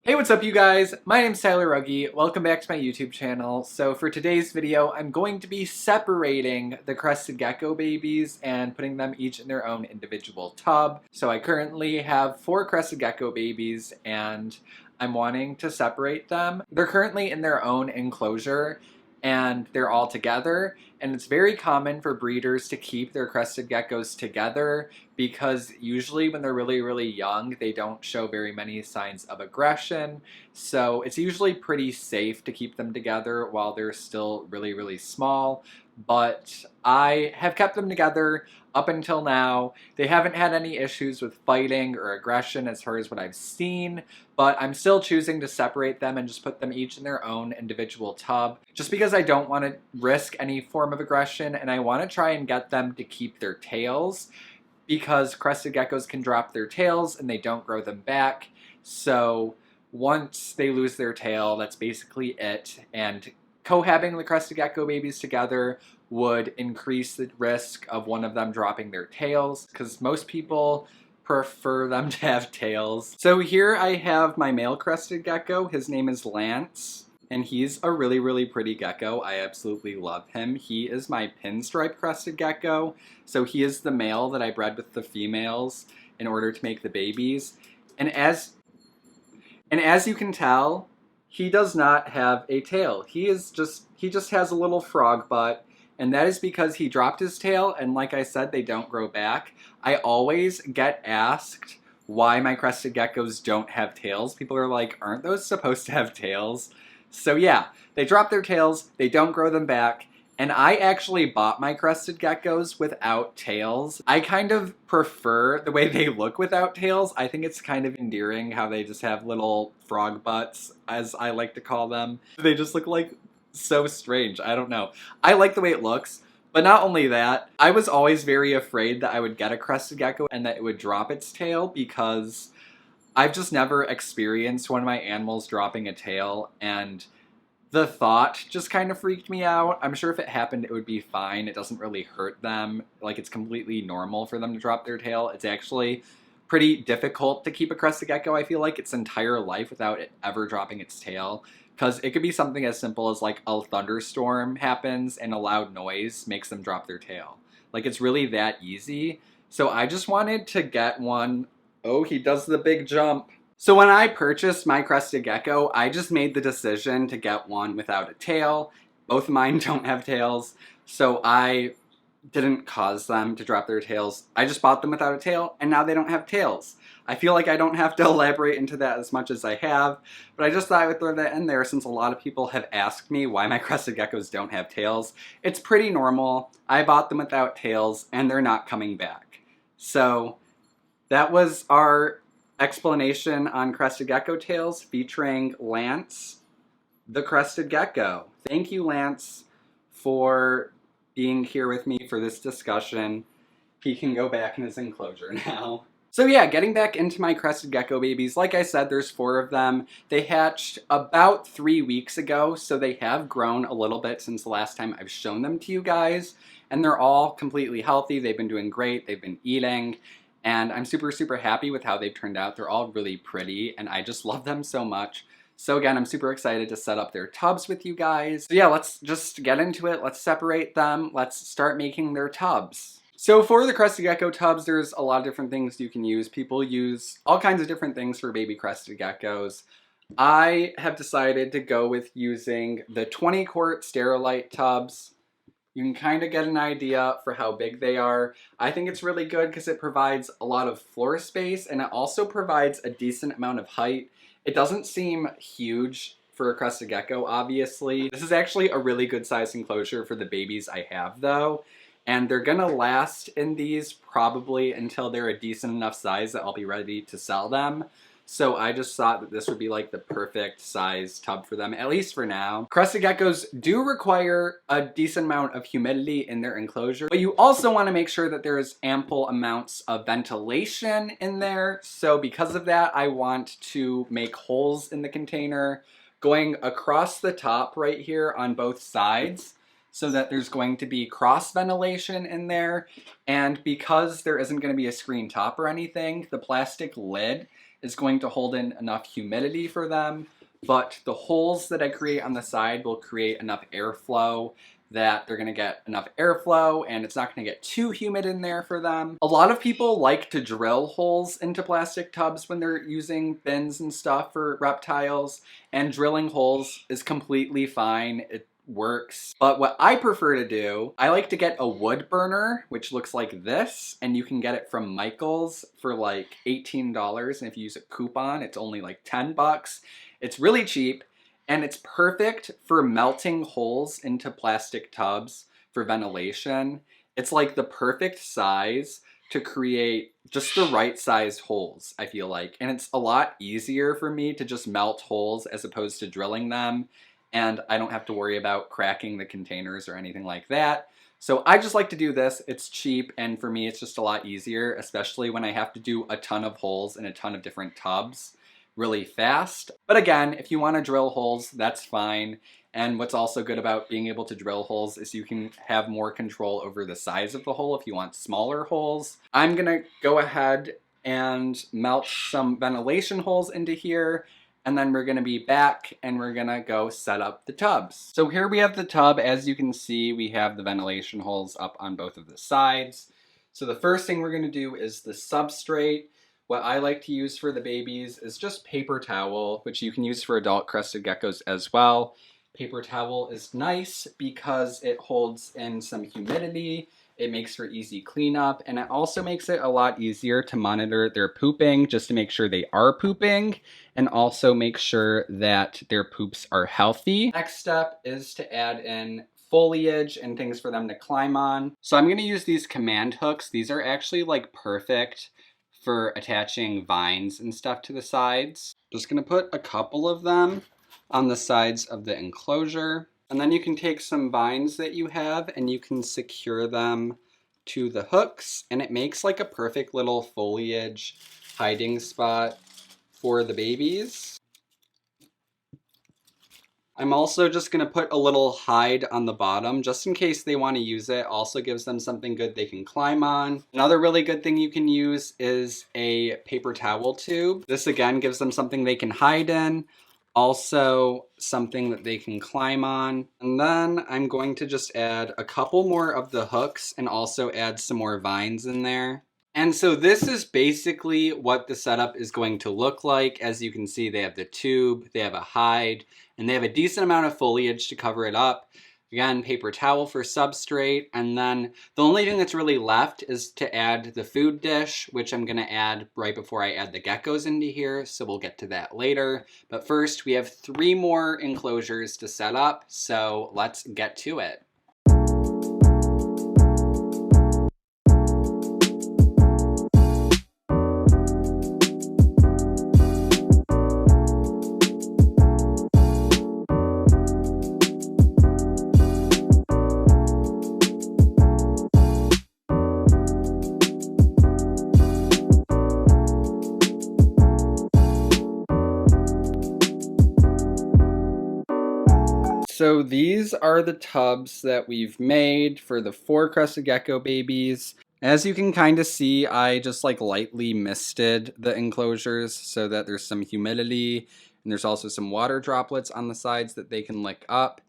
Hey, what's up you guys? My name's Tyler Rugge. Welcome back to my YouTube channel. So for today's video, I'm going to be separating the Crested Gecko babies and putting them each in their own individual tub. So I currently have 4 Crested Gecko babies and I'm wanting to separate them. They're currently in their own enclosure and they're all together, and it's very common for breeders to keep their Crested Geckos together because usually when they're really young they don't show very many signs of aggression, so it's usually pretty safe to keep them together while they're still really small. But I have kept them together up until now. They haven't had any issues with fighting or aggression as far as what I've seen, but I'm still choosing to separate them and just put them each in their own individual tub, just because I don't want to risk any form of aggression and I want to try and get them to keep their tails, because Crested Geckos can drop their tails and they don't grow them back. So once they lose their tail, that's basically it. And cohabiting the Crested Gecko babies together would increase the risk of one of them dropping their tails, because most people prefer them to have tails. So here I have my male Crested Gecko. His name is Lance, and he's a really pretty gecko. I absolutely love him. He is my pinstripe Crested Gecko. So he is the male that I bred with the females in order to make the babies. And as you can tell, he does not have a tail. He just has a little frog butt, and that is because he dropped his tail, and like I said, they don't grow back. I always get asked why my Crested Geckos don't have tails. People are like, aren't those supposed to have tails? So yeah, they drop their tails, they don't grow them back, and I actually bought my Crested Geckos without tails. I kind of prefer the way they look without tails. I think it's kind of endearing how they just have little frog butts, as I like to call them. They just look like so strange. I don't know. I like the way it looks, but not only that, I was always very afraid that I would get a Crested Gecko and that it would drop its tail, because I've just never experienced one of my animals dropping a tail, and the thought just kind of freaked me out. I'm sure if it happened, it would be fine. It doesn't really hurt them. Like, it's completely normal for them to drop their tail. It's actually pretty difficult to keep a Crested Gecko, I feel like, its entire life without it ever dropping its tail. Because it could be something as simple as like a thunderstorm happens and a loud noise makes them drop their tail. Like, it's really that easy. So I just wanted to get one. Oh, he does the big jump. So when I purchased my Crested Gecko, I just made the decision to get one without a tail. Both of mine don't have tails, so I didn't cause them to drop their tails. I just bought them without a tail, and now they don't have tails. I feel like I don't have to elaborate into that as much as I have, but I just thought I would throw that in there since a lot of people have asked me why my Crested Geckos don't have tails. It's pretty normal. I bought them without tails, and they're not coming back. So that was our explanation on Crested Gecko tails featuring Lance, the Crested Gecko. Thank you, Lance, for being here with me for this discussion. He can go back in his enclosure now. So yeah, getting back into my Crested Gecko babies, like I said, there's 4 of them. They hatched about 3 weeks ago, so they have grown a little bit since the last time I've shown them to you guys, and they're all completely healthy. They've been doing great, they've been eating, and I'm super happy with how they've turned out. They're all really pretty, and I just love them so much. So again, I'm super excited to set up their tubs with you guys. So yeah, let's just get into it. Let's separate them. Let's start making their tubs. So for the Crested Gecko tubs, there's a lot of different things you can use. People use all kinds of different things for baby Crested Geckos. I have decided to go with using the 20-quart Sterilite tubs. You can kind of get an idea for how big they are. I think it's really good because it provides a lot of floor space, and it also provides a decent amount of height. It doesn't seem huge for a Crested Gecko, obviously. This is actually a really good size enclosure for the babies I have, though. And they're gonna last in these probably until they're a decent enough size that I'll be ready to sell them. So I just thought that this would be like the perfect size tub for them, at least for now. Crested Geckos do require a decent amount of humidity in their enclosure, but you also want to make sure that there is ample amounts of ventilation in there. So because of that, I want to make holes in the container going across the top right here on both sides, so that there's going to be cross ventilation in there. And because there isn't going to be a screen top or anything, the plastic lid is going to hold in enough humidity for them, but the holes that I create on the side will create enough airflow that they're gonna get enough airflow and it's not gonna get too humid in there for them. A lot of people like to drill holes into plastic tubs when they're using bins and stuff for reptiles, and drilling holes is completely fine. It works. But what I prefer to do, I like to get a wood burner, which looks like this, and you can get it from Michael's for like $18, and if you use a coupon, it's only like 10 bucks. It's really cheap. And it's perfect for melting holes into plastic tubs for ventilation. It's like the perfect size to create just the right sized holes, I feel like. And it's a lot easier for me to just melt holes as opposed to drilling them. And I don't have to worry about cracking the containers or anything like that. So I just like to do this. It's cheap, and for me it's just a lot easier, especially when I have to do a ton of holes in a ton of different tubs really fast. But again, if you want to drill holes, that's fine. And what's also good about being able to drill holes is you can have more control over the size of the hole if you want smaller holes. I'm gonna go ahead and melt some ventilation holes into here, and then we're gonna be back and we're gonna go set up the tubs. So here we have the tub. As you can see, we have the ventilation holes up on both of the sides. So the first thing we're gonna do is the substrate. What I like to use for the babies is just paper towel, which you can use for adult crested geckos as well. Paper towel is nice because it holds in some humidity, it makes for easy cleanup, and it also makes it a lot easier to monitor their pooping, just to make sure they are pooping, and also make sure that their poops are healthy. Next step is to add in foliage and things for them to climb on. So I'm gonna use these command hooks. These are actually like perfect for attaching vines and stuff to the sides. Just gonna put a couple of them on the sides of the enclosure. And then you can take some vines that you have and you can secure them to the hooks, and it makes like a perfect little foliage hiding spot for the babies. I'm also just gonna put a little hide on the bottom just in case they want to use it. Also gives them something good they can climb on. Another really good thing you can use is a paper towel tube. This again gives them something they can hide in, also something that they can climb on. And then I'm going to just add a couple more of the hooks and also add some more vines in there. And so this is basically what the setup is going to look like. As you can see, they have the tube, they have a hide, and they have a decent amount of foliage to cover it up. Again, paper towel for substrate, and then the only thing that's really left is to add the food dish, which I'm gonna add right before I add the geckos into here, so we'll get to that later. But first, we have 3 more enclosures to set up, so let's get to it. So these are the tubs that we've made for the 4 crested gecko babies. As you can kind of see, I just like lightly misted the enclosures so that there's some humidity, and there's also some water droplets on the sides that they can lick up.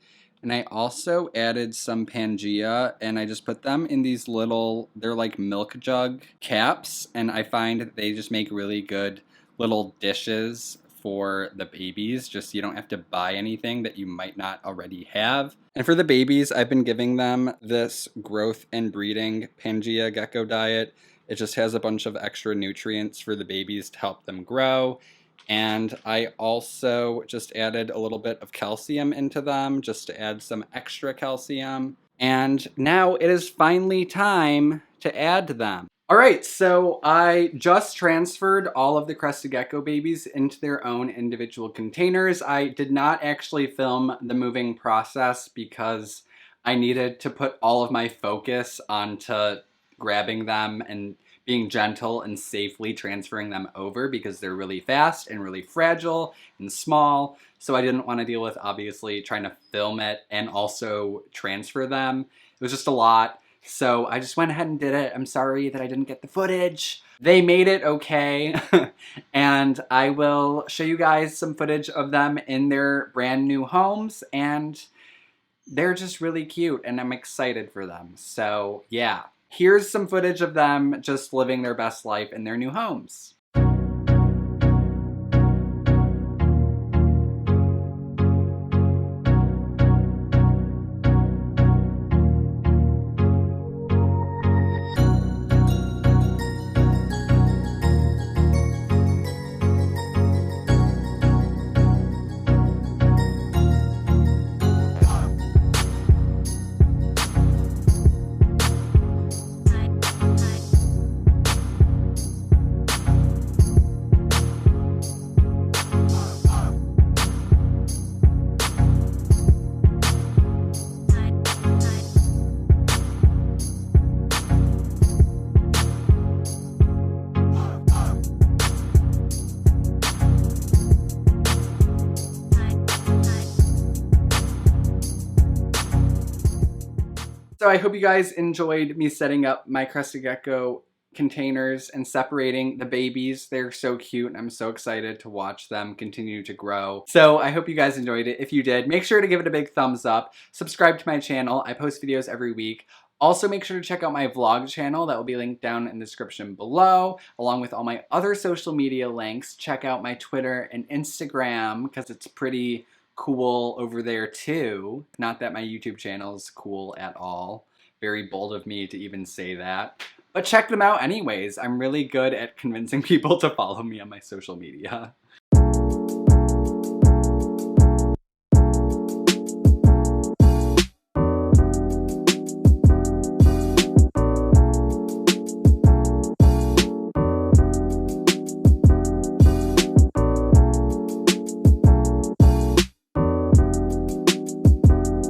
And I also added some Pangea, and I just put them in these little, they're like milk jug caps, and I find that they just make really good little dishes for the babies, just so you don't have to buy anything that you might not already have. And for the babies, I've been giving them this growth and breeding Pangea gecko diet. It just has a bunch of extra nutrients for the babies to help them grow. And I also just added a little bit of calcium into them just to add some extra calcium. And now it is finally time to add them. All right, so I just transferred all of the crested gecko babies into their own individual containers. I did not actually film the moving process because I needed to put all of my focus onto grabbing them and being gentle and safely transferring them over because they're really fast and really fragile and small. So I didn't want to deal with obviously trying to film it and also transfer them. It was just a lot. So I just went ahead and did it. I'm sorry that I didn't get the footage. They made it okay. And I will show you guys some footage of them in their brand new homes, and they're just really cute and I'm excited for them. So yeah, here's some footage of them just living their best life in their new homes. So I hope you guys enjoyed me setting up my Crested Gecko containers and separating the babies. They're so cute and I'm so excited to watch them continue to grow. So I hope you guys enjoyed it. If you did, make sure to give it a big thumbs up. Subscribe to my channel. I post videos every week. Also, make sure to check out my vlog channel that will be linked down in the description below, along with all my other social media links. Check out my Twitter and Instagram because it's pretty cool over there too. Not that my YouTube channel is cool at all. Very bold of me to even say that. But check them out anyways. I'm really good at convincing people to follow me on my social media.